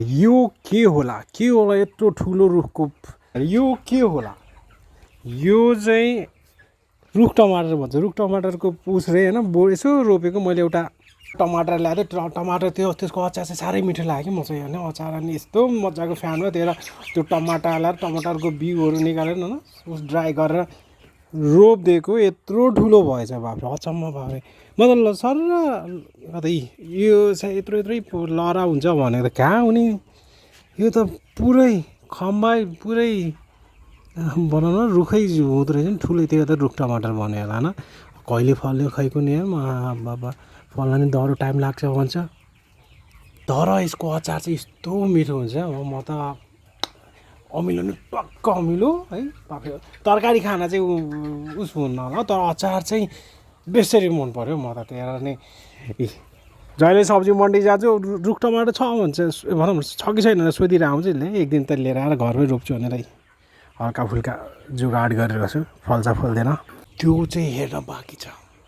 यो के होला यत्रो ठुलो रुखको यो के होला यो चाहिँ रुख टमाटर भन्छ रुख टमाटरको पुस रे हैन यसो रोपेको मैले एउटा टमाटर ल्याएर टमाटर त्यसको अचार चाहिँ साह्रै मिठो लाग्यो कि म चाहिँ हैन अचार अनि यस्तो मजाको फ्यान हो त्यो टमाटर ल्याएर टमाटरको बिउहरू निकालेर न उस ड्राई गरेर रोपिदिएको यत्रो ठुलो भएछ बाफ्रे अचम्म भयो मतलब सर कतै यो चाहिँ यत्रै लहरा हुन्छ भनेको त कहाँ हुने यो त पुरै खम्बा पुरै बनाउन रुखै हुँदो रहेछ नि ठुलै त्यो त रुख टमाटर बन्यो होला हैन कहिले फल्ने खै कुनि बाबा फल्न नि दह्रो टाइम लाग्छ भन्छ तर यसको अचार चाहिँ यस्तो मिठो हुन्छ म त अमिलो नि टक्क अमिलो है तरकारी खाना चाहिँ उस हुन्न होला तर अचार चाहिँ बेसरी मन पर्यो म त त्यहाँ नै जहिले सब्जी मन्डी जान्छु रुख टमाटर छ भन्छ भनौँ छ कि छैन सोधेर आउँछ नि एक दिन त लिएर आएर घरमै रोप्छु भनेर हल्का फुल्का जुगाड गरेर छु फल्छ फल्दैन त्यो चाहिँ हेर्न बाँकी छ